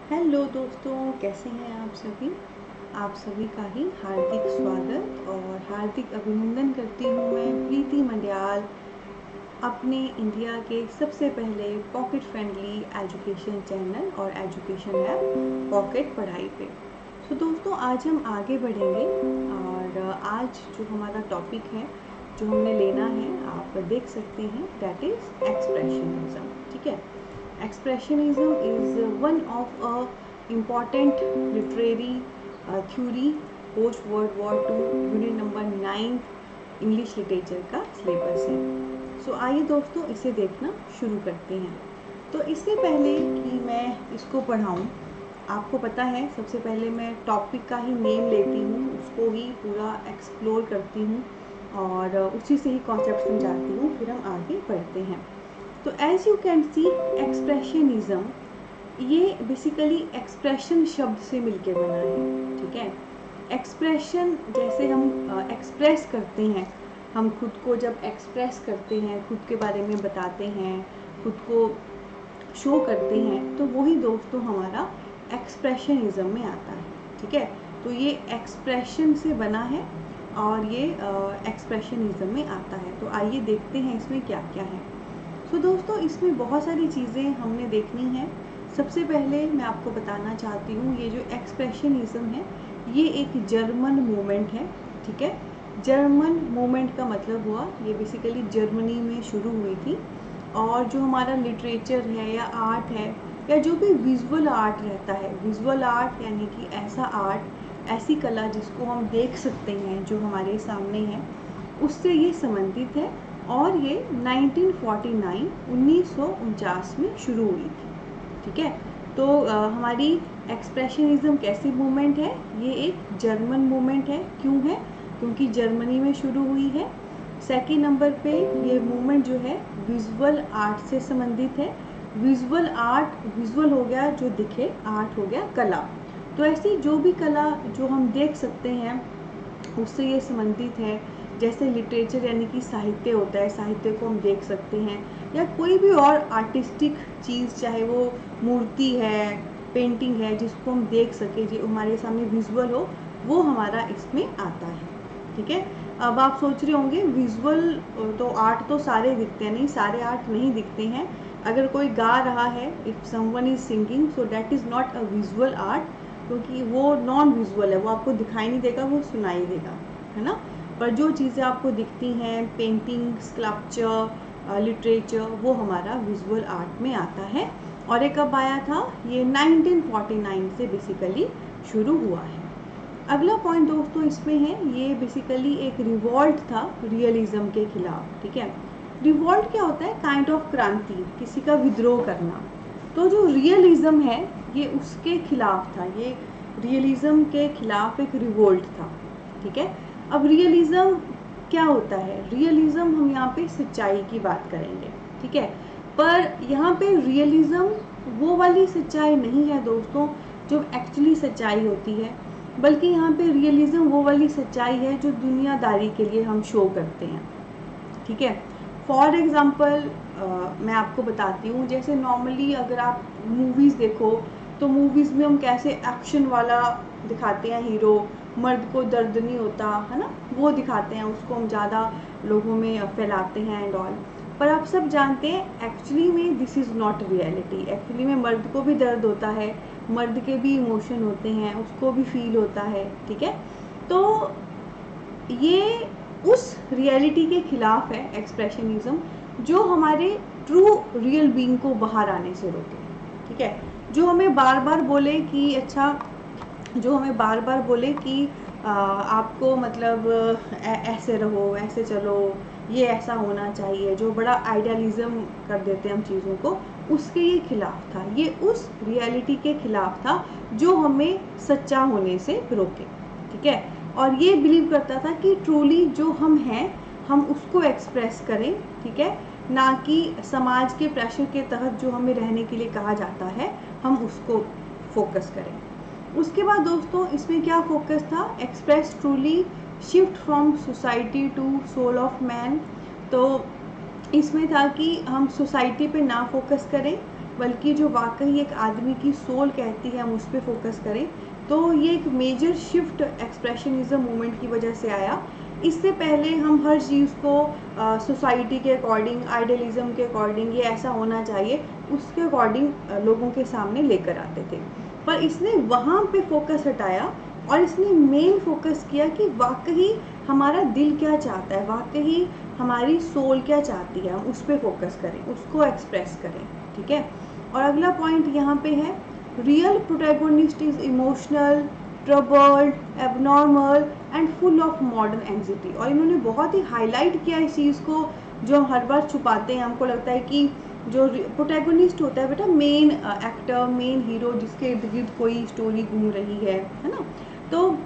Hello दोस्तों, कैसे हैं आप सभी। आप सभी का ही हार्दिक स्वागत और हार्दिक अभिनंदन करती हूँ मैं प्रीति मंडियाल अपने इंडिया के सबसे पहले पॉकेट फ्रेंडली एजुकेशन चैनल और एजुकेशन ऐप पॉकेट पढ़ाई पे। तो दोस्तों, आज हम आगे बढ़ेंगे और आज जो हमारा टॉपिक है जो हमने लेना है आप देख सकते हैं, दैट इज़ एक्सप्रेशनिज्म। ठीक है, expressionism is one of a important literary theory post World War II, unit number 9 English literature का सिलेबस है। सो आइए दोस्तों, इसे देखना शुरू करते हैं। तो इससे पहले कि मैं इसको पढ़ाऊँ, आपको पता है सबसे पहले मैं टॉपिक का ही नेम लेती हूँ, उसको ही पूरा एक्सप्लोर करती हूँ और उसी से ही कॉन्सेप्ट समझाती हूँ, फिर हम आगे बढ़ते हैं। तो as you can see, expressionism ये बेसिकली एक्सप्रेशन शब्द से मिलके बना है। ठीक है, एक्सप्रेशन जैसे हम एक्सप्रेस करते हैं, हम खुद को जब एक्सप्रेस करते हैं, खुद के बारे में बताते हैं, खुद को शो करते हैं, तो वही दोस्तों हमारा एक्सप्रेशनिज्म में आता है। ठीक है, तो ये एक्सप्रेशन से बना है और ये एक्सप्रेशनिज्म में आता है। तो आइए देखते हैं इसमें क्या क्या है। तो दोस्तों, इसमें बहुत सारी चीज़ें हमने देखनी है। सबसे पहले मैं आपको बताना चाहती हूँ, ये जो एक्सप्रेशनिज्म है ये एक जर्मन मूवमेंट है। ठीक है, जर्मन मूवमेंट का मतलब हुआ ये बेसिकली जर्मनी में शुरू हुई थी और जो हमारा लिटरेचर है या आर्ट है या जो भी विजुअल आर्ट रहता है, विजुअल आर्ट यानी कि ऐसा आर्ट, ऐसी कला जिसको हम देख सकते हैं, जो हमारे सामने है, उससे ये संबंधित है और ये 1949 में शुरू हुई थी। ठीक है, तो हमारी एक्सप्रेशनिज्म कैसी मूवमेंट है, ये एक जर्मन मूवमेंट है। क्यों है? क्योंकि जर्मनी में शुरू हुई है। सेकेंड नंबर पे ये मूवमेंट जो है विजुअल आर्ट से संबंधित है। विजुअल आर्ट, विजुअल हो गया जो दिखे, आर्ट हो गया कला। तो ऐसी जो भी कला जो हम देख सकते हैं उससे ये संबंधित है। जैसे लिटरेचर यानी कि साहित्य होता है, साहित्य को हम देख सकते हैं, या कोई भी और आर्टिस्टिक चीज़, चाहे वो मूर्ति है, पेंटिंग है, जिसको हम देख सके, जो हमारे सामने विजुअल हो, वो हमारा इसमें आता है। ठीक है, अब आप सोच रहे होंगे विजुअल तो आर्ट तो सारे दिखते हैं। नहीं, सारे आर्ट नहीं दिखते हैं। अगर कोई गा रहा है, if someone is singing, so that is not a visual art, क्योंकि वो नॉन विजुअल है, वो आपको दिखाई नहीं देगा, वो सुनाई देगा, है ना। पर जो चीज़ें आपको दिखती हैं, पेंटिंग, स्कल्पचर, लिटरेचर, वो हमारा विजुअल आर्ट में आता है। और ये कब आया था? ये 1949 से बेसिकली शुरू हुआ है। अगला पॉइंट दोस्तों इसमें है, ये बेसिकली एक रिवॉल्ट था रियलिज्म के खिलाफ। ठीक है, रिवॉल्ट क्या होता है? काइंड ऑफ क्रांति, किसी का विद्रोह करना। तो जो रियलिज्म है ये उसके खिलाफ था, ये रियलिज्म के खिलाफ एक रिवोल्ट था। ठीक है, अब रियलिज्म क्या होता है? रियलिज्म हम यहाँ पे सच्चाई की बात करेंगे। ठीक है, पर यहाँ पे रियलिज्म वो वाली सच्चाई नहीं है दोस्तों जो एक्चुअली सच्चाई होती है, बल्कि यहाँ पे रियलिज्म वो वाली सच्चाई है जो दुनियादारी के लिए हम शो करते हैं। ठीक है, फॉर एग्ज़ाम्पल मैं आपको बताती हूँ, जैसे नॉर्मली अगर आप मूवीज़ देखो तो मूवीज़ में हम कैसे एक्शन वाला दिखाते हैं, हीरो, मर्द को दर्द नहीं होता, है ना, वो दिखाते हैं, उसको हम ज़्यादा लोगों में फैलाते हैं एंड ऑल। पर आप सब जानते हैं एक्चुअली में this is not reality. Actually में मर्द को भी दर्द होता है, मर्द के भी इमोशन होते हैं, उसको भी फील होता है। ठीक है, तो ये उस रियलिटी के खिलाफ है एक्सप्रेशनिज्म, जो हमारे ट्रू रियल बीइंग को बाहर आने से रोके। ठीक है, जो हमें बार बार बोले कि अच्छा, जो हमें बार बार बोले कि आपको मतलब ऐसे रहो, ऐसे चलो, ये ऐसा होना चाहिए, जो बड़ा आइडियलिज्म कर देते हैं हम चीज़ों को, उसके ये खिलाफ था। ये उस रियलिटी के खिलाफ था जो हमें सच्चा होने से रोके। ठीक है, और ये बिलीव करता था कि ट्रूली जो हम हैं हम उसको एक्सप्रेस करें। ठीक है, ना कि समाज के प्रेशर के तहत जो हमें रहने के लिए कहा जाता है हम उसको फोकस करें। उसके बाद दोस्तों इसमें क्या फोकस था? Express truly, shift from society to soul of man. तो इसमें था कि हम सोसाइटी पे ना फोकस करें, बल्कि जो वाकई एक आदमी की सोल कहती है हम उस पर फोकस करें। तो ये एक मेजर शिफ्ट एक्सप्रेशनिज्म मूवमेंट की वजह से आया। इससे पहले हम हर चीज़ को सोसाइटी के अकॉर्डिंग, आइडियलिज्म के अकॉर्डिंग, ये ऐसा होना चाहिए, उसके अकॉर्डिंग लोगों के सामने लेकर आते थे। पर इसने वहाँ पे फोकस हटाया और इसने मेन फोकस किया कि वाकई हमारा दिल क्या चाहता है, वाकई हमारी सोल क्या चाहती है, हम उस पर फोकस करें, उसको एक्सप्रेस करें। ठीक है। और अगला पॉइंट यहाँ पे है, real protagonist is emotional, troubled, abnormal and full of modern anxiety. और इन्होंने बहुत ही हाईलाइट किया इस चीज़ को, जो हम हर बार छुपाते हैं। हमको लगता है कि जो प्रोटैगोनिस्ट होता है बेटा, मेन एक्टर, मेन हीरो, जिसके इर्द गिर्द कोई स्टोरी घूम रही है ना। तो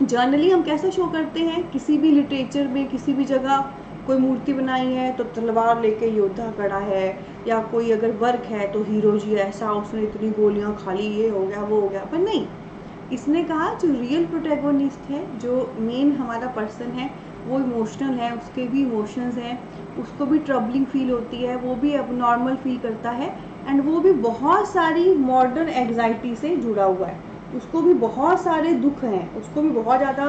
जर्नली हम कैसा शो करते हैं, किसी भी लिटरेचर में, किसी भी जगह कोई मूर्ति बनाई है तो तलवार लेके योद्धा खड़ा है, या कोई अगर वर्क है तो हीरो जी ऐसा, उसने इतनी गोलियां खा ली, ये हो गया वो हो गया। पर नहीं, इसने कहा जो रियल प्रोटैगोनिस्ट है, जो मेन हमारा पर्सन है, वो इमोशनल है, उसके भी इमोशंस हैं, उसको भी ट्रबलिंग फील होती है, वो भी एबनॉर्मल फील करता है, एंड वो भी बहुत सारी मॉडर्न एग्जाइटी से जुड़ा हुआ है, उसको भी बहुत सारे दुख हैं, उसको भी बहुत ज़्यादा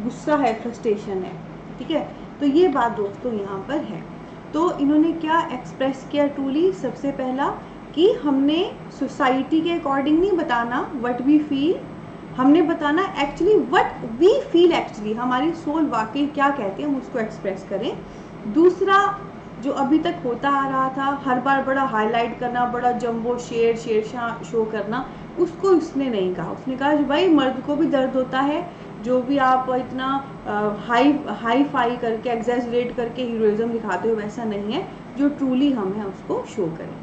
गुस्सा है, फ्रस्ट्रेशन है। ठीक है। तो ये बात दोस्तों यहाँ पर है। तो इन्होंने क्या एक्सप्रेस किया ट्रूली, सबसे पहला कि हमने सोसाइटी के अकॉर्डिंग नहीं बताना व्हाट वी फील, हमने बताना actually what we feel, actually हमारी सोल वाकई क्या कहती है, हम उसको एक्सप्रेस करें। दूसरा, जो अभी तक होता आ रहा था, हर बार बड़ा हाईलाइट करना, बड़ा जंबो शेरशाह शो करना, उसको इसने नहीं कहा। उसने कहा कि भाई मर्द को भी दर्द होता है, जो भी आप इतना हाई फाई करके, एग्जैजरेट करके हीरोइज्म दिखाते हो, वैसा नहीं है, जो ट्रूली हम है उसको शो करें।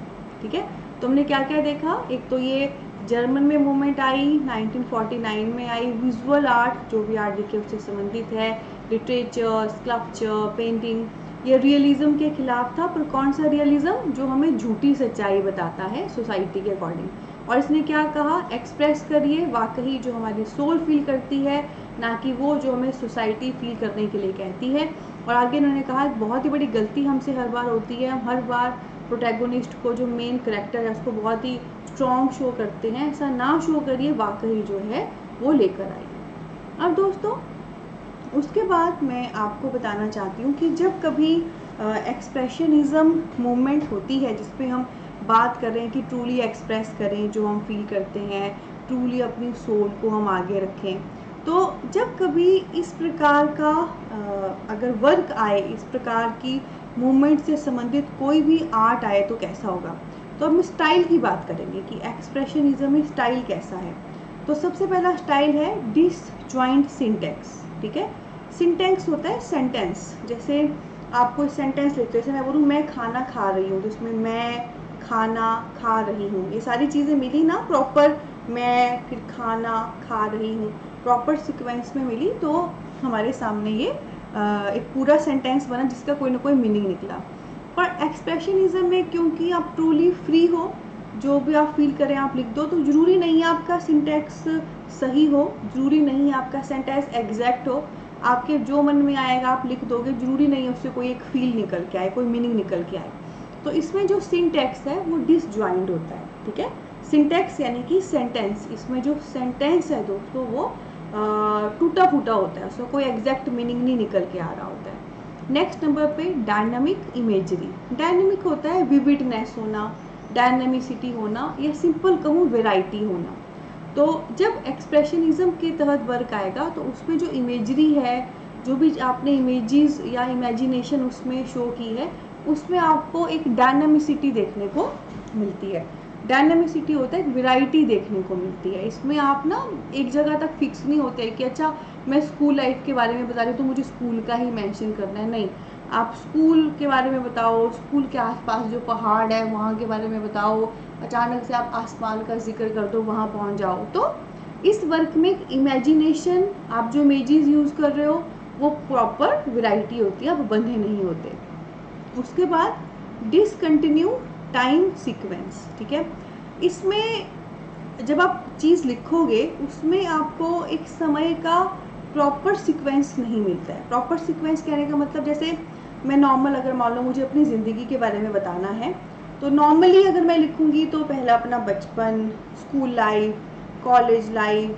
ठीक है। तो हमने क्या क्या देखा, एक तो ये जर्मन में मूवमेंट आई, 1949 में आई, विजुअल आर्ट, जो भी आर्ट दिखे उससे संबंधित है, लिटरेचर, स्कल्पचर, पेंटिंग, ये रियलिज्म के खिलाफ था। पर कौन सा रियलिज्म, जो हमें झूठी सच्चाई बताता है सोसाइटी के अकॉर्डिंग। और इसने क्या कहा, एक्सप्रेस करिए वाकई जो हमारी सोल फील करती है, ना कि वो जो हमें सोसाइटी फील करने के लिए कहती है। और आगे इन्होंने कहा बहुत ही बड़ी गलती हमसे हर बार होती है, हम हर बार प्रोटैगोनिस्ट को, जो मेन करेक्टर है, उसको बहुत ही स्ट्रॉन्ग शो करते हैं। ऐसा ना शो करिए, वाकई जो है वो लेकर आइए। अब दोस्तों उसके बाद मैं आपको बताना चाहती हूँ कि जब कभी एक्सप्रेशनिज्म मूवमेंट होती है, जिसपे हम बात कर रहे हैं कि ट्रूली एक्सप्रेस करें जो हम फील करते हैं, ट्रूली अपनी सोल को हम आगे रखें, तो जब कभी इस प्रकार का अगर वर्क आए, इस प्रकार की मूवमेंट से संबंधित कोई भी आर्ट आए, तो कैसा होगा। तो हम स्टाइल की बात करेंगे कि एक्सप्रेशनिज्म में स्टाइल कैसा है। तो सबसे पहला स्टाइल है डिसजॉइंट सिंटैक्स। ठीक है। सिंटैक्स होता है सेंटेंस, जैसे आप कोई सेंटेंस लिखते हो, जैसे मैं बोलूँ मैं खाना खा रही हूँ, तो इसमें मैं, खाना, खा रही हूँ, ये सारी चीज़ें मिली ना प्रॉपर, मैं फिर खाना खा रही हूँ, प्रॉपर सीक्वेंस में मिली, तो हमारे सामने ये एक पूरा सेंटेंस बना जिसका कोई ना कोई मीनिंग निकला। पर एक्सप्रेशनिज्म में क्योंकि आप ट्रूली फ्री हो, जो भी आप फील करें आप लिख दो, तो ज़रूरी नहीं है आपका सिंटैक्स सही हो, ज़रूरी नहीं है आपका सेंटेंस एग्जैक्ट हो, आपके जो मन में आएगा आप लिख दोगे, ज़रूरी नहीं है उससे कोई एक फील निकल के आए, कोई मीनिंग निकल के आए। तो इसमें जो सिंटैक्स है वो डिसजॉइंट होता है। ठीक है। सिंटैक्स यानी कि सेंटेंस, इसमें जो सेंटेंस है दोस्तों वो टूटा फूटा होता है, उसका कोई एग्जैक्ट मीनिंग नहीं निकल के आ रहा होता है। नेक्स्ट नंबर पे डायनामिक इमेजरी। डायनामिक होता है विविडनेस होना, डायनामिसिटी होना, या सिंपल कहूँ वेराइटी होना। तो जब एक्सप्रेशनिज्म के तहत वर्क आएगा तो उसमें जो इमेजरी है, जो भी आपने इमेजेस या इमेजिनेशन उसमें शो की है, उसमें आपको एक डायनामिसिटी देखने को मिलती है। डायनामिसिटी होता है एक वैरायटी देखने को मिलती है। इसमें आप ना एक जगह तक फिक्स नहीं होते कि अच्छा मैं स्कूल लाइफ के बारे में बता रही हूँ तो मुझे स्कूल का ही मेंशन करना है, नहीं, आप स्कूल के बारे में बताओ, स्कूल के आसपास जो पहाड़ है वहाँ के बारे में बताओ, अचानक से आप आसमान का जिक्र कर दो, वहाँ पहुँच जाओ। तो इस वर्क में इमेजिनेशन, आप जो इमेजेस यूज़ कर रहे हो वो प्रॉपर वैरायटी होती है, आप बंधे नहीं होते। उसके बाद डिसकंटिन्यू टाइम सीक्वेंस। ठीक है। इसमें जब आप चीज़ लिखोगे उसमें आपको एक समय का प्रॉपर सीक्वेंस नहीं मिलता है। प्रॉपर सीक्वेंस कहने का मतलब, जैसे मैं नॉर्मल अगर मान लो मुझे अपनी ज़िंदगी के बारे में बताना है, तो नॉर्मली अगर मैं लिखूँगी तो पहला अपना बचपन, school life, college life,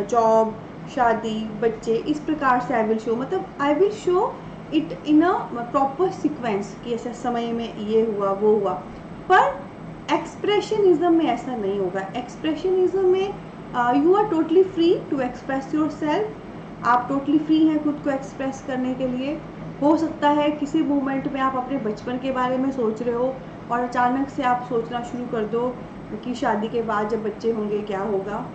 job, शादी, बच्चे, इस प्रकार से आई विल शो, मतलब I will show it in a proper sequence कि ऐसा समय में ये हुआ वो हुआ। पर एक्सप्रेशनिज्म में ऐसा नहीं होगा। एक्सप्रेशनिज्म में you are totally free to express yourself. आप टोटली फ्री हैं खुद को एक्सप्रेस करने के लिए। हो सकता है किसी मोमेंट में आप अपने बचपन के बारे में सोच रहे हो और अचानक से आप सोचना शुरू कर दो कि शादी के बाद जब बच्चे होंगे क्या होगा,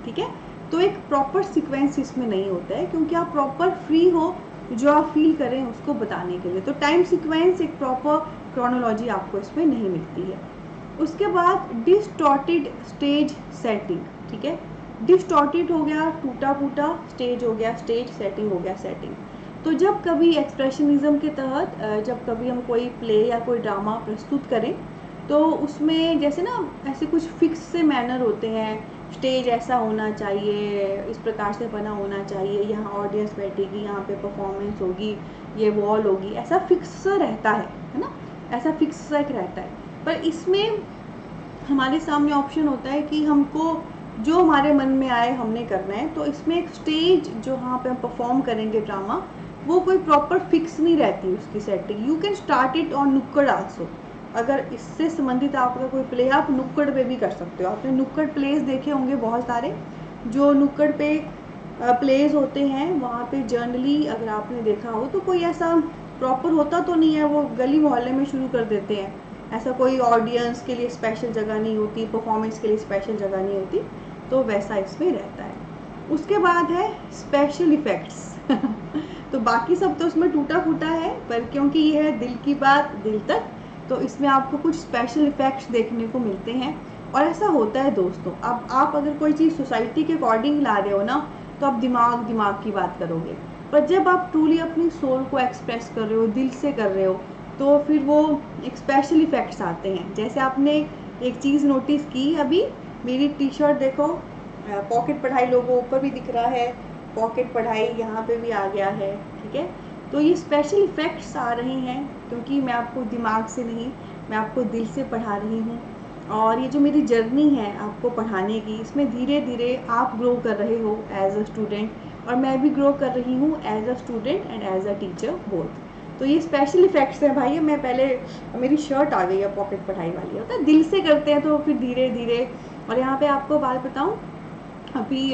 ठीक है। तो एक प्रॉपर सीक्वेंस इसमें नहीं होता है, क्योंकि आप प्रॉपर फ्री हो जो आप फील करें उसको बताने के लिए। तो टाइम सीक्वेंस, एक प्रॉपर क्रोनोलॉजी आपको इसमें नहीं मिलती है। उसके बाद डिस्टॉर्टेड स्टेज सेटिंग, ठीक है। डिस्टॉर्टेड हो गया टूटा फूटा, स्टेज हो गया स्टेज, सेटिंग हो गया सेटिंग। तो जब कभी एक्सप्रेशनिज्म के तहत जब कभी हम कोई प्ले या कोई ड्रामा प्रस्तुत करें तो उसमें जैसे ना ऐसे कुछ फिक्स से मैनर होते हैं, स्टेज ऐसा होना चाहिए, इस प्रकार से बना होना चाहिए, यहाँ ऑडियंस बैठेगी, यहाँ पे परफॉर्मेंस होगी, ये वॉल होगी, ऐसा फिक्स सा रहता है ना, ऐसा फिक्स सा एक रहता है। पर इसमें हमारे सामने ऑप्शन होता है कि हमको जो हमारे मन में आए हमने करना है। तो इसमें एक स्टेज जो यहाँ पे हम परफॉर्म करेंगे ड्रामा, वो कोई प्रॉपर फिक्स नहीं रहती उसकी setting. You can start it on नुक्कड़ आल्सो। अगर इससे संबंधित आपका कोई प्ले, आप नुक्कड़ पे भी कर सकते हो। आपने नुक्कड़ प्लेस देखे होंगे बहुत सारे, जो नुक्कड़ पे प्लेस होते हैं, वहाँ पे जनरली अगर आपने देखा हो तो कोई ऐसा प्रॉपर होता तो नहीं है, वो गली मोहल्ले में शुरू कर देते हैं। ऐसा कोई ऑडियंस के लिए स्पेशल जगह नहीं होती, परफॉर्मेंस के लिए स्पेशल जगह नहीं होती, तो वैसा इसमें रहता है। उसके बाद है स्पेशल इफ़ेक्ट्स तो बाकी सब तो उसमें टूटा फूटा है, पर क्योंकि ये है दिल की बात दिल तक, तो इसमें आपको कुछ स्पेशल इफ़ेक्ट्स देखने को मिलते हैं। और ऐसा होता है दोस्तों, अब आप अगर कोई चीज़ सोसाइटी के अकॉर्डिंग ला रहे हो ना, तो आप दिमाग की बात करोगे। पर जब आप ट्रूली अपनी सोल को एक्सप्रेस कर रहे हो, दिल से कर रहे हो, तो फिर वो एक स्पेशल इफ़ेक्ट्स आते हैं। जैसे आपने एक चीज़ नोटिस की, अभी मेरी टी शर्ट देखो, पॉकेट पढ़ाई लोगों ऊपर भी दिख रहा है, पॉकेट पढ़ाई यहाँ पे भी आ गया है, ठीक है। तो ये स्पेशल इफ़ेक्ट्स आ रहे हैं क्योंकि मैं आपको दिमाग से नहीं, मैं आपको दिल से पढ़ा रही हूँ। और ये जो मेरी जर्नी है आपको पढ़ाने की, इसमें धीरे धीरे आप ग्रो कर रहे हो एज अ स्टूडेंट, और मैं भी ग्रो कर रही हूँ as a student and as a teacher both. तो ये स्पेशल इफ़ेक्ट्स हैं भाई। मैं पहले, मेरी शर्ट आ गई है पॉकेट पढ़ाई वाली, होता है दिल से करते हैं तो फिर धीरे धीरे। और यहाँ पे आपको बात बताऊँ, अभी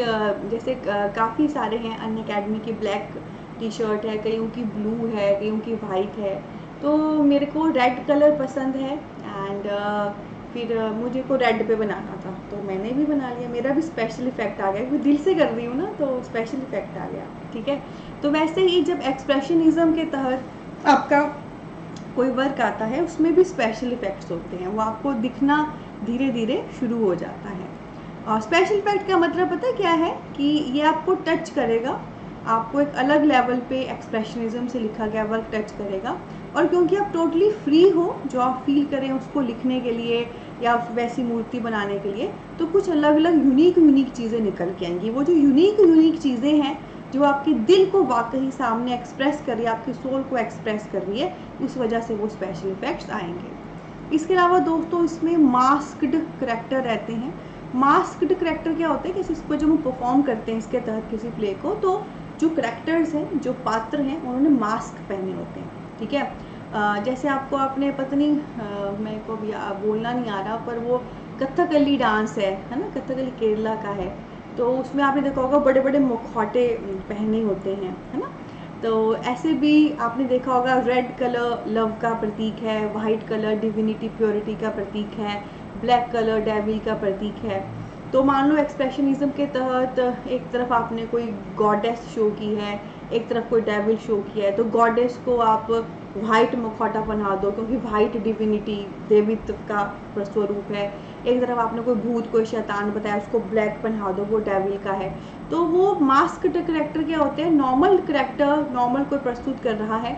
जैसे काफ़ी सारे हैं, अनअकैडमी की ब्लैक टी शर्ट है, कईयों की ब्लू है, कईयों की वाइट है। तो मेरे को रेड कलर पसंद है, एंड फिर मुझे को रेड पे बनाना था तो मैंने भी बना लिया। मेरा भी स्पेशल इफ़ेक्ट आ गया क्योंकि दिल से कर रही हूँ ना, तो स्पेशल इफ़ेक्ट आ गया, ठीक है। तो वैसे ही जब एक्सप्रेशनिज्म के तहत आपका कोई वर्क आता है, उसमें भी स्पेशल इफ़ेक्ट्स होते हैं, वो आपको दिखना धीरे धीरे शुरू हो जाता है। और स्पेशल इफ़ेक्ट का मतलब पता है क्या है, कि ये आपको टच करेगा, आपको एक अलग लेवल पे एक्सप्रेशनिज्म से लिखा गया वर्क टच करेगा। और क्योंकि आप टोटली फ्री हो, जो आप फील करें उसको लिखने के लिए या वैसी मूर्ति बनाने के लिए, तो कुछ अलग अलग यूनिक चीज़ें निकल के आएंगी। वो जो यूनिक चीज़ें हैं, जो आपके दिल को वाकई सामने एक्सप्रेस कर रही है, आपकी सोल को एक्सप्रेस कर रही है, उस वजह से वो स्पेशल इफ़ेक्ट्स आएंगे। इसके अलावा दोस्तों, इसमें मास्क्ड करैक्टर रहते हैं। मास्क्ड करैक्टर क्या होता है कि इसको जब हम परफॉर्म करते हैं इसके तहत किसी प्ले को, तो जो करैक्टर्स हैं, जो पात्र हैं, उन्होंने मास्क पहने होते हैं, ठीक है। जैसे आपको आपने पता नहीं, मेरे को भी बोलना नहीं आ रहा, पर वो कथकली डांस है ना, कथकली केरला का है, तो उसमें आपने देखा होगा बड़े बड़े मुखौटे पहने होते हैं, है ना। तो ऐसे भी आपने देखा होगा, रेड कलर लव का प्रतीक है, वाइट कलर डिविनिटी प्योरिटी का प्रतीक है, ब्लैक कलर डेविल का प्रतीक है। तो मान लो एक्सप्रेशनिज्म के तहत एक तरफ आपने कोई गॉडेस शो की है, एक तरफ कोई डेविल शो किया है, तो गॉडेस को आप वाइट मुखौटा पहना दो क्योंकि वाइट डिविनिटी देवित्व का स्वरूप है। एक तरफ आपने कोई भूत, कोई शैतान बताया, उसको ब्लैक पहना दो, वो डेविल का है। तो वो मास्क्ड करैक्टर क्या होते हैं, नॉर्मल करैक्टर, नॉर्मल कोई प्रस्तुत कर रहा है,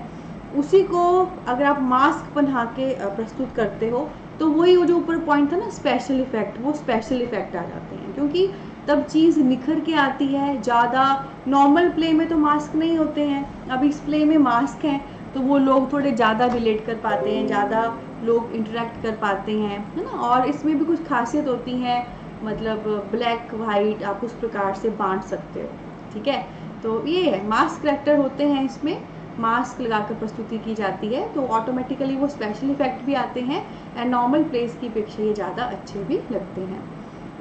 उसी को अगर आप मास्क पहना के प्रस्तुत करते हो, तो वही वो जो ऊपर पॉइंट था ना स्पेशल इफ़ेक्ट, वो स्पेशल इफ़ेक्ट आ जाते हैं, क्योंकि तब चीज़ निखर के आती है ज़्यादा। नॉर्मल प्ले में तो मास्क नहीं होते हैं, अब इस प्ले में मास्क हैं, तो वो लोग थोड़े ज़्यादा रिलेट कर पाते हैं, ज़्यादा लोग इंटरेक्ट कर पाते हैं, है ना। और इसमें भी कुछ खासियत होती हैं, मतलब ब्लैक वाइट आप उस प्रकार से बांट सकते हो, ठीक है। तो ये है, मास्क करेक्टर होते हैं, इसमें मास्क लगाकर प्रस्तुति की जाती है, तो ऑटोमेटिकली वो स्पेशल इफेक्ट भी आते हैं एंड नॉर्मल प्लेस की अपेक्षा ये ज़्यादा अच्छे भी लगते हैं।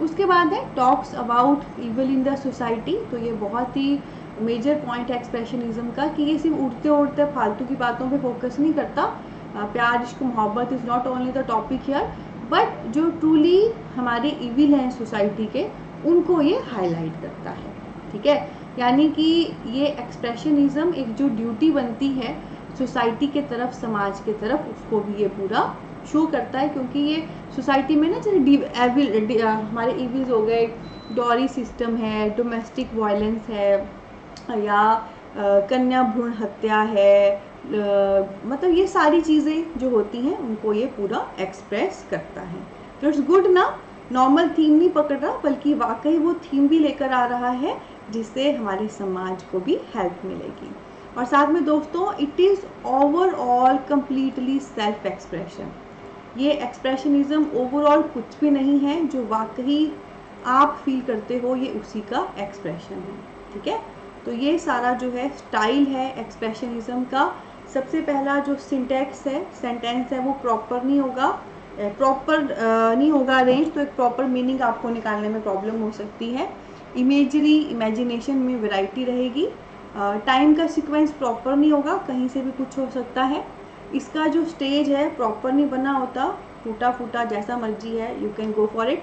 उसके बाद है talks about evil in the society. तो ये बहुत ही मेजर पॉइंट है एक्सप्रेशनिज्म का कि ये सिर्फ उड़ते उड़ते फालतू की बातों पे फोकस नहीं करता। प्यार इश्क मोहब्बत is not only the topic here, but जो ट्रूली हमारे इविल हैं सोसाइटी के, उनको ये हाईलाइट करता है, ठीक है। यानी कि ये एक्सप्रेशनिज्म एक जो ड्यूटी बनती है सोसाइटी के तरफ, समाज के तरफ, उसको भी ये पूरा शो करता है। क्योंकि ये सोसाइटी में ना जैसे हमारे इविल्स हो गए, डॉरी सिस्टम है, डोमेस्टिक वायलेंस है, या कन्या भ्रूण हत्या है, मतलब ये सारी चीज़ें जो होती हैं उनको ये पूरा एक्सप्रेस करता है। तो इट्स गुड ना, नॉर्मल थीम नहीं पकड़ रहा, बल्कि वाकई वो थीम भी लेकर आ रहा है जिससे हमारे समाज को भी हेल्प मिलेगी। और साथ में दोस्तों, it is overall completely self expression. ये एक्सप्रेशनिज्म ओवरऑल कुछ भी नहीं है, जो वाकई आप फील करते हो ये उसी का एक्सप्रेशन है, ठीक है। तो ये सारा जो है स्टाइल है एक्सप्रेशनिज्म का। सबसे पहला जो सिंटैक्स है, सेंटेंस है, वो प्रॉपर नहीं होगा अरेंज, तो एक प्रॉपर मीनिंग आपको निकालने में प्रॉब्लम हो सकती है। इमेजरी, इमेजिनेशन में वैरायटी रहेगी। टाइम का सीक्वेंस प्रॉपर नहीं होगा, कहीं से भी कुछ हो सकता है। इसका जो स्टेज है प्रॉपर नहीं बना होता, टूटा फूटा जैसा मर्जी है, you can go for it.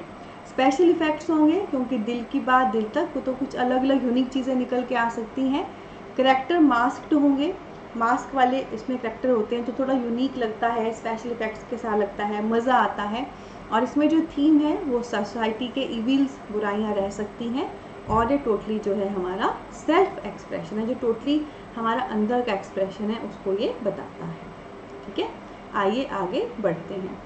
Special effects होंगे, क्योंकि दिल की बात दिल तक, तो कुछ अलग अलग यूनिक चीज़ें निकल के आ सकती हैं। करेक्टर मास्क्ड होंगे, मास्क वाले इसमें करेक्टर होते हैं, तो थोड़ा यूनिक लगता है, स्पेशल इफेक्ट्स के साथ लगता है, मज़ा आता है। और इसमें जो थीम है वो सोसाइटी के इविल्स, बुराइयाँ रह सकती हैं, और ये टोटली जो है हमारा सेल्फ एक्सप्रेशन है, जो टोटली हमारा अंदर का एक्सप्रेशन है, उसको ये बताता है, ठीक है। आइए आगे बढ़ते हैं।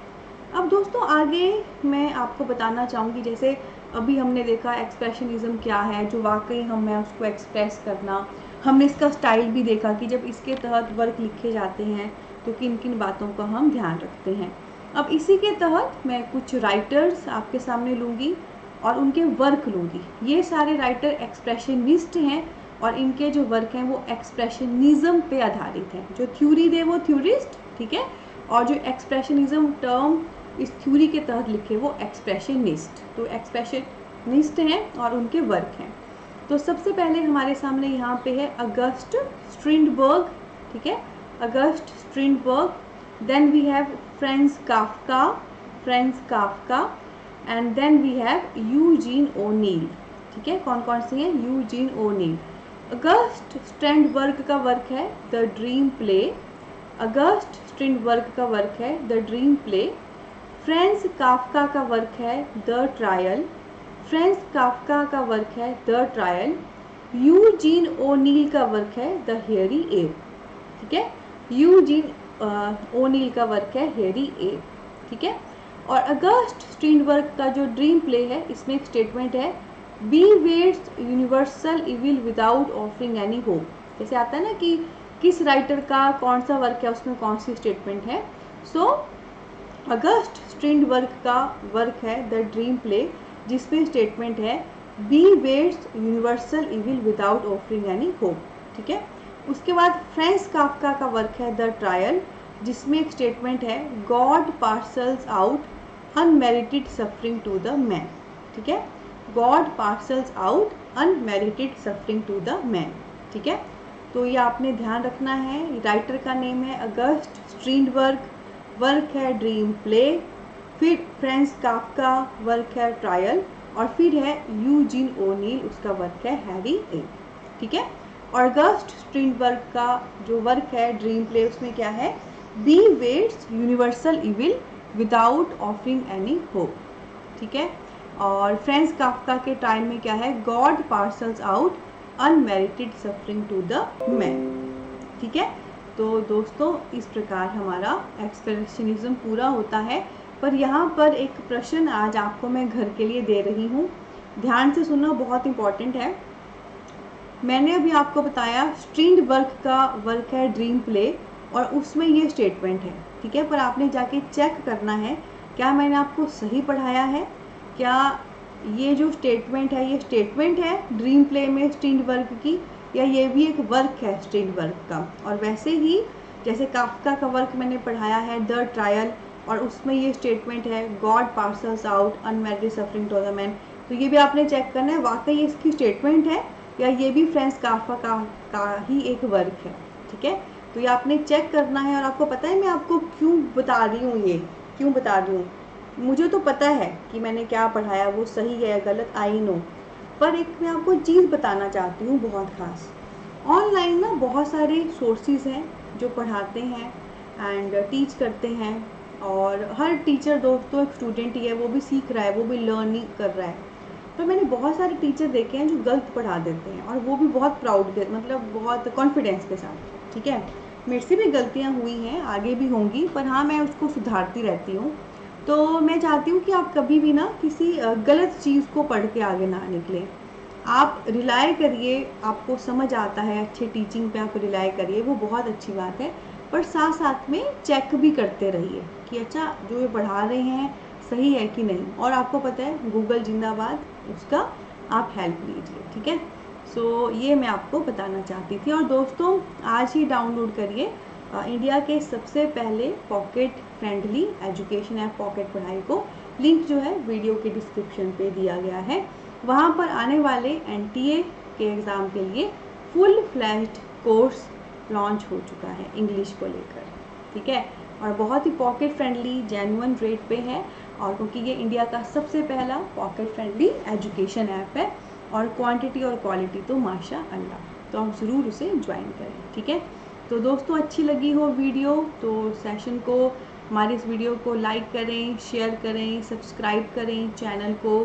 अब दोस्तों आगे मैं आपको बताना चाहूँगी, जैसे अभी हमने देखा एक्सप्रेशनिज्म क्या है, जो वाकई हमें उसको एक्सप्रेस करना, हमने इसका स्टाइल भी देखा कि जब इसके तहत वर्क लिखे जाते हैं तो किन किन बातों का हम ध्यान रखते हैं। अब इसी के तहत मैं कुछ राइटर्स आपके सामने लूँगी और उनके वर्क लूँगी। ये सारे राइटर एक्सप्रेशनिस्ट हैं और इनके जो वर्क हैं वो एक्सप्रेशनिज्म पे आधारित हैं। जो थ्योरी दे वो थ्योरिस्ट, ठीक है, और जो एक्सप्रेशनिज्म टर्म इस थ्योरी के तहत लिखे वो एक्सप्रेशनिस्ट। तो एक्सप्रेशनिस्ट हैं और उनके वर्क हैं। तो सबसे पहले हमारे सामने यहाँ पे है अगस्ट स्ट्रिंडबर्ग, ठीक है, August Strindberg. Then we have Franz Kafka, and then we have Eugene O'Neill, ठीक है। कौन कौन से हैं? Eugene O'Neill. अगस्ट स्ट्रिंडबर्ग का वर्क है the Dream Play, August Strindberg का वर्क है the Dream Play. Franz Kafka का वर्क है द ट्रायल, फ्रांज काफ्का का वर्क है द ट्रायल। यूजीन ओनील का वर्क है द हेयरी एब, ठीक है, यूजीन ओनील का वर्क है हेयरी एब, ठीक है। और अगस्ट स्ट्रिंडबर्ग का जो ड्रीम प्ले है, इसमें एक स्टेटमेंट है, be waits universal evil without offering any hope. जैसे आता है ना कि किस राइटर का कौन सा वर्क है, उसमें कौन सी स्टेटमेंट है। सो अगस्ट स्ट्रिंडबर्ग का वर्क है द ड्रीम प्ले, जिसमें स्टेटमेंट है, be waits universal evil without offering any hope, ठीक है। उसके बाद फ्रांज काफ्का का वर्क है द ट्रायल, जिसमें एक स्टेटमेंट है, God parcels out unmerited suffering to the man, ठीक है, God parcels out unmerited suffering to the man, ठीक है। तो ये आपने ध्यान रखना है। राइटर का नेम है अगस्ट स्ट्रिंडबर्ग, वर्क है ड्रीम प्ले, फिर फ्रांज काफ्का वर्क है ट्रायल, और फिर है यूजीन ओनील, उसका वर्क है हैरी एब, ठीक है। और अगस्ट स्ट्रिंडबर्ग का जो वर्क है ड्रीम प्ले, उसमें क्या है, be waits universal evil without offering any hope, ठीक है। और फ्रांज काफ्का के टाइम में क्या है, God parcels out unmerited suffering to the man, ठीक है। तो दोस्तों इस प्रकार हमारा एक्सप्रेशनिज्म पूरा होता है। पर यहाँ पर एक प्रश्न आज आपको मैं घर के लिए दे रही हूँ, ध्यान से सुनना, बहुत इम्पॉर्टेंट है। मैंने अभी आपको बताया स्ट्रिंडबर्ग का वर्क है ड्रीम प्ले, और उसमें ये स्टेटमेंट है, ठीक है। पर आपने जाके चेक करना है क्या मैंने आपको सही पढ़ाया है, क्या ये जो स्टेटमेंट है ये स्टेटमेंट है ड्रीम प्ले में स्ट्रिंग वर्क की, या ये भी एक वर्क है स्ट्रिंग वर्क का। और वैसे ही जैसे काफ्का का वर्क मैंने पढ़ाया है द ट्रायल, और उसमें ये स्टेटमेंट है God parcels out unmerited suffering to the man, तो ये भी आपने चेक करना है वाकई ये इसकी स्टेटमेंट है या ये भी फ्रेंस काफ्का का ही एक वर्क है, ठीक है। तो ये आपने चेक करना है। और आपको पता है मैं आपको क्यों बता रही हूँ, ये क्यों बता रही हूँ, मुझे तो पता है कि मैंने क्या पढ़ाया वो सही है गलत, आई नो, पर एक मैं आपको चीज़ बताना चाहती हूँ बहुत ख़ास। ऑनलाइन ना बहुत सारे सोर्सेज हैं जो पढ़ाते हैं एंड टीच करते हैं, और हर टीचर दोस्तों एक स्टूडेंट ही है, वो भी सीख रहा है, वो भी लर्निंग कर रहा है। तो मैंने बहुत सारे टीचर देखे हैं जो गलत पढ़ा देते हैं, और वो भी बहुत प्राउड के मतलब बहुत कॉन्फिडेंस के साथ, ठीक है। मेरे से भी गलतियाँ हुई हैं, आगे भी होंगी, पर हाँ मैं उसको सुधारती रहती हूँ। तो मैं चाहती हूँ कि आप कभी भी ना किसी गलत चीज़ को पढ़ के आगे ना निकलें। आप रिलाय करिए, आपको समझ आता है, अच्छे टीचिंग पे आप रिलाय करिए, वो बहुत अच्छी बात है, पर साथ साथ में चेक भी करते रहिए कि अच्छा जो ये पढ़ा रहे हैं सही है कि नहीं। और आपको पता है गूगल जिंदाबाद, उसका आप हेल्प लीजिए, ठीक है। सो ये मैं आपको बताना चाहती थी। और दोस्तों आज ही डाउनलोड करिए इंडिया के सबसे पहले pocket friendly education app pocket पढ़ाई को, लिंक जो है वीडियो के डिस्क्रिप्शन पे दिया गया है। वहाँ पर आने वाले एनटीए के एग्ज़ाम के लिए फुल फ्लैश्ड कोर्स लॉन्च हो चुका है इंग्लिश को लेकर, ठीक है। और बहुत ही पॉकेट फ्रेंडली जेन्युइन रेट पे है, और क्योंकि ये इंडिया का सबसे पहला पॉकेट फ्रेंडली एजुकेशन ऐप है, और क्वांटिटी और क्वालिटी तो माशाअल्लाह, तो आप ज़रूर उसे ज्वाइन करें, ठीक है। तो दोस्तों अच्छी लगी हो वीडियो तो सेशन को, हमारी इस वीडियो को लाइक करें, शेयर करें, सब्सक्राइब करें चैनल को,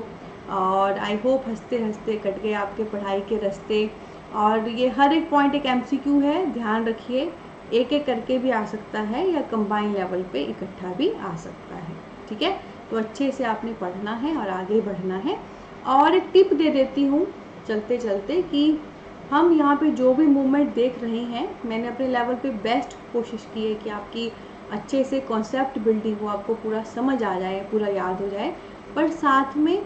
और आई होप हंसते हंसते कट गए आपके पढ़ाई के रास्ते। और ये हर एक पॉइंट एक एमसीक्यू है, ध्यान रखिए, एक एक करके भी आ सकता है या कंबाइन लेवल पे इकट्ठा भी आ सकता है, ठीक है। तो अच्छे से आपने पढ़ना है और आगे बढ़ना है। और एक टिप दे देती हूँ चलते चलते कि हम यहाँ पे जो भी मूवमेंट देख रहे हैं, मैंने अपने लेवल पे बेस्ट कोशिश की है कि आपकी अच्छे से कॉन्सेप्ट बिल्डिंग हो, आपको पूरा समझ आ जाए, पूरा याद हो जाए। पर साथ में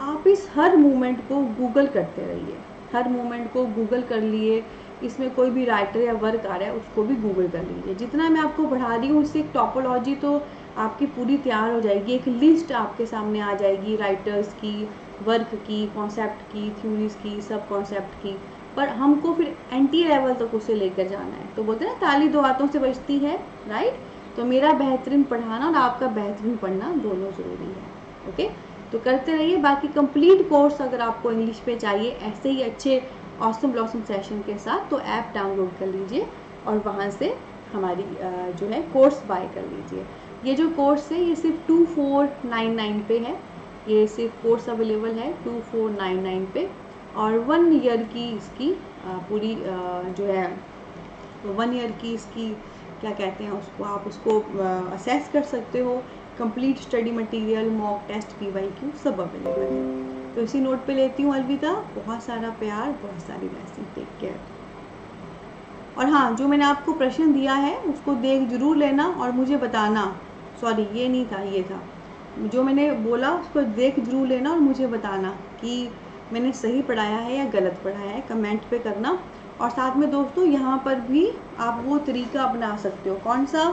आप इस हर मूवमेंट को गूगल करते रहिए, हर मूवमेंट को गूगल कर लिए, इसमें कोई भी राइटर या वर्क आ रहा है उसको भी गूगल कर लीजिए। जितना मैं आपको पढ़ा रही हूँ इससे एक टोपोलॉजी तो आपकी पूरी तैयार हो जाएगी, एक लिस्ट आपके सामने आ जाएगी राइटर्स की, वर्क की, कॉन्सेप्ट की, थ्योरीज की, सब कॉन्सेप्ट की। पर हमको फिर एंटी लेवल तक उसे लेकर जाना है। तो बोलते हैं ना ताली दो हाथों से बजती है, राइट। तो मेरा बेहतरीन पढ़ाना और आपका बेहतरीन पढ़ना दोनों ज़रूरी है, ओके। तो करते रहिए। बाकी कंप्लीट कोर्स अगर आपको इंग्लिश पे चाहिए ऐसे ही अच्छे ऑसम ब्लॉसम सेशन के साथ, तो ऐप डाउनलोड कर लीजिए और वहाँ से हमारी जो है कोर्स बाय कर लीजिए। ये जो कोर्स है ये सिर्फ 2499 पे है, ये सिर्फ कोर्स अवेलेबल है 2499 पे। और 1 ईयर की इसकी पूरी जो है 1 ईयर की इसकी क्या कहते हैं उसको, आप उसको असेस कर सकते हो। Complete study material, mock test, PYQ सब अवेलेबल है। तो इसी नोट पे लेती हूँ अलविदा। बहुत सारा प्यार, बहुत सारी ब्लेसिंग, टेक केयर। और हाँ, जो मैंने आपको प्रश्न दिया है उसको देख जरूर लेना और मुझे बताना, सॉरी ये नहीं था, ये था जो मैंने बोला, उसको देख जरूर लेना और मुझे बताना कि मैंने सही पढ़ाया है या गलत पढ़ाया है, कमेंट पे करना। और साथ में दोस्तों यहाँ पर भी आप वो तरीका अपना सकते हो। कौन सा?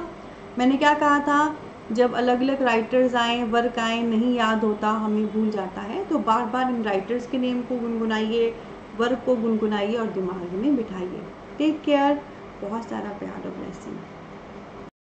मैंने क्या कहा था, जब अलग अलग राइटर्स आए, वर्क आए, नहीं याद होता, हमें भूल जाता है, तो बार बार इन राइटर्स के नेम को गुनगुनाइए, वर्क को गुनगुनाइए और दिमाग में बिठाइए। टेक केयर, बहुत सारा प्यार और ब्लेसिंग।